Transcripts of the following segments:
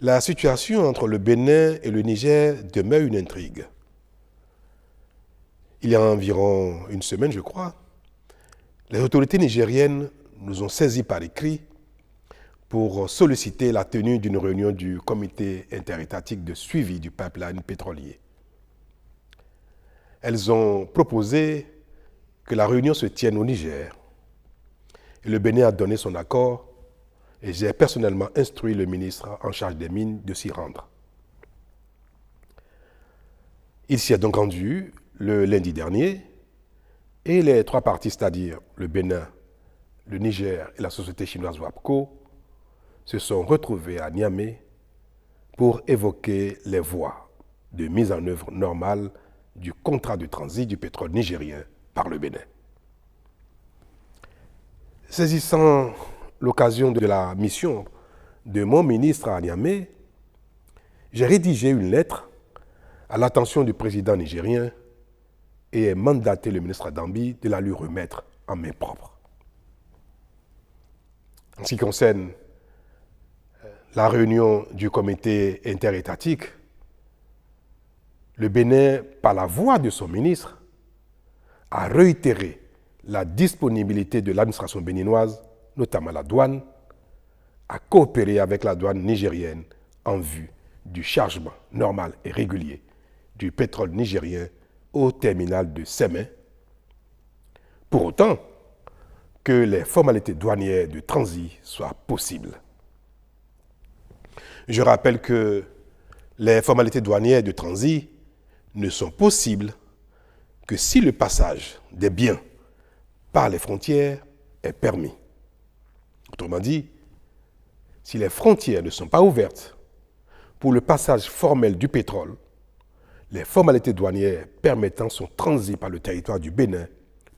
La situation entre le Bénin et le Niger demeure une intrigue. Il y a environ une semaine, je crois, les autorités nigériennes nous ont saisis par écrit pour solliciter la tenue d'une réunion du comité interétatique de suivi du pipeline pétrolier. Elles ont proposé que la réunion se tienne au Niger. Et le Bénin a donné son accord et j'ai personnellement instruit le ministre en charge des mines de s'y rendre. Il s'y est donc rendu le lundi dernier et les trois parties, c'est-à-dire le Bénin, le Niger et la société chinoise WAPCO, se sont retrouvés à Niamey pour évoquer les voies de mise en œuvre normale du contrat de transit du pétrole nigérien par le Bénin. Saisissant l'occasion de la mission de mon ministre à Niamey, j'ai rédigé une lettre à l'attention du président nigérien et ai mandaté le ministre Adambi de la lui remettre en main propre. En ce qui concerne la réunion du comité interétatique, le Bénin, par la voix de son ministre, a réitéré la disponibilité de l'administration béninoise, notamment la douane, à coopérer avec la douane nigérienne en vue du chargement normal et régulier du pétrole nigérien au terminal de Sémé, pour autant que les formalités douanières de transit soient possibles. Je rappelle que les formalités douanières de transit ne sont possibles que si le passage des biens par les frontières est permis. Autrement dit, si les frontières ne sont pas ouvertes pour le passage formel du pétrole, les formalités douanières permettant son transit par le territoire du Bénin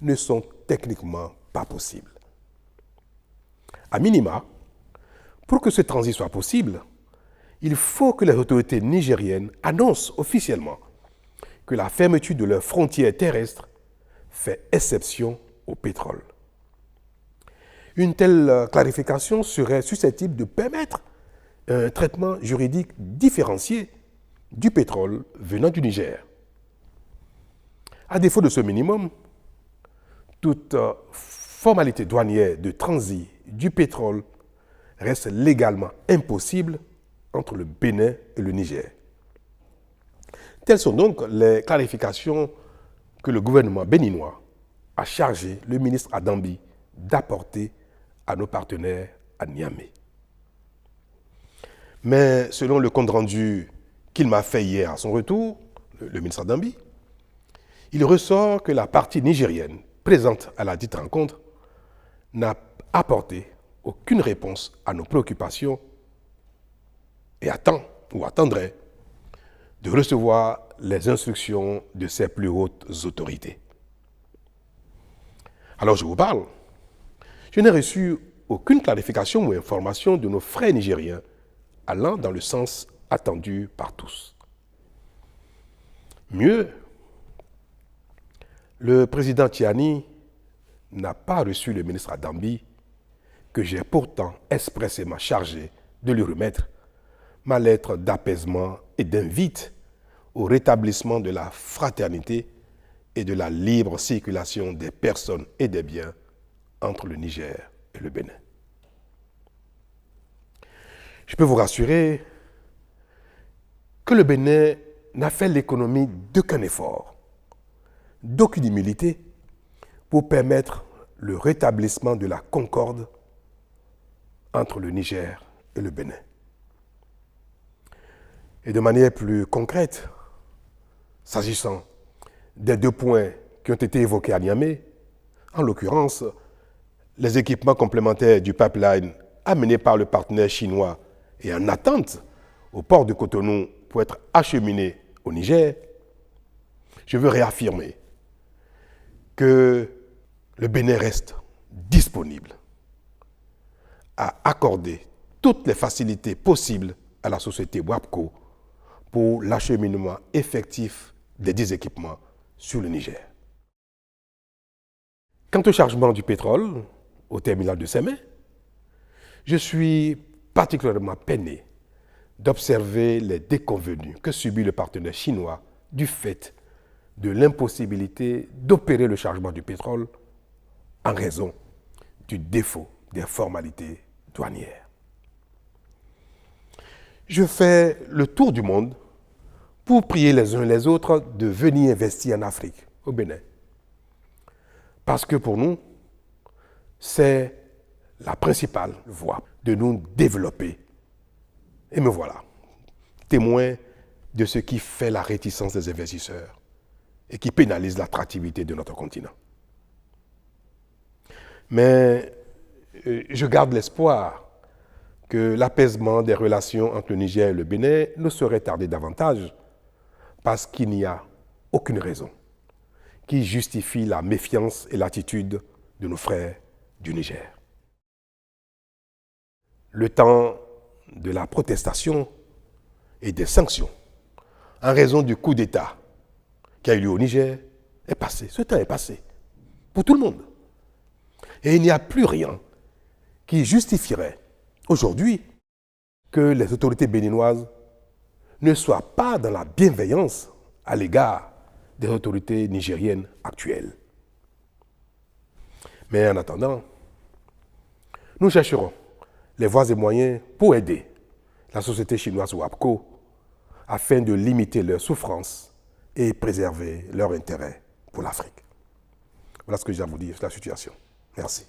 ne sont techniquement pas possibles. A minima, pour que ce transit soit possible, il faut que les autorités nigériennes annoncent officiellement que la fermeture de leurs frontières terrestres fait exception au pétrole. Une telle clarification serait susceptible de permettre un traitement juridique différencié du pétrole venant du Niger. À défaut de ce minimum, toute formalité douanière de transit du pétrole reste légalement impossible entre le Bénin et le Niger. Telles sont donc les clarifications que le gouvernement béninois a chargé le ministre Adambi d'apporter à nos partenaires à Niamey. Mais selon le compte rendu qu'il m'a fait hier à son retour, le ministre Adambi, il ressort que la partie nigérienne présente à la dite rencontre n'a apporté aucune réponse à nos préoccupations et attend ou attendrait de recevoir les instructions de ses plus hautes autorités. Alors je vous parle, je n'ai reçu aucune clarification ou information de nos frères nigériens allant dans le sens attendu par tous. Mieux, le président Tiani n'a pas reçu le ministre Adambi, que j'ai pourtant expressément chargé de lui remettre ma lettre d'apaisement et d'invite au rétablissement de la fraternité et de la libre circulation des personnes et des biens entre le Niger et le Bénin. Je peux vous rassurer que le Bénin n'a fait l'économie d'aucun effort, d'aucune humilité pour permettre le rétablissement de la concorde entre le Niger et le Bénin. Et de manière plus concrète, s'agissant des deux points qui ont été évoqués à Niamey, en l'occurrence, les équipements complémentaires du pipeline amenés par le partenaire chinois et en attente au port de Cotonou pour être acheminés au Niger, je veux réaffirmer que le Bénin reste disponible à accorder toutes les facilités possibles à la société WAPCO pour l'acheminement effectif des 10 équipements sur le Niger. Quant au chargement du pétrole au terminal de Sémé, je suis particulièrement peiné d'observer les déconvenues que subit le partenaire chinois du fait de l'impossibilité d'opérer le chargement du pétrole en raison du défaut des formalités douanières. Je fais le tour du monde pour prier les uns les autres de venir investir en Afrique, au Bénin. Parce que pour nous, c'est la principale voie de nous développer. Et me voilà, témoin de ce qui fait la réticence des investisseurs et qui pénalise l'attractivité de notre continent. Mais je garde l'espoir que l'apaisement des relations entre le Niger et le Bénin ne saurait tarder davantage parce qu'il n'y a aucune raison qui justifie la méfiance et l'attitude de nos frères du Niger. Le temps de la protestation et des sanctions en raison du coup d'État qui a eu lieu au Niger est passé. Ce temps est passé pour tout le monde. Et il n'y a plus rien qui justifierait aujourd'hui que les autorités béninoises ne soient pas dans la bienveillance à l'égard des autorités nigériennes actuelles. Mais en attendant, nous chercherons les voies et moyens pour aider la société chinoise WAPCO afin de limiter leurs souffrances et préserver leur intérêt pour l'Afrique. Voilà ce que j'ai à vous dire sur la situation. Merci.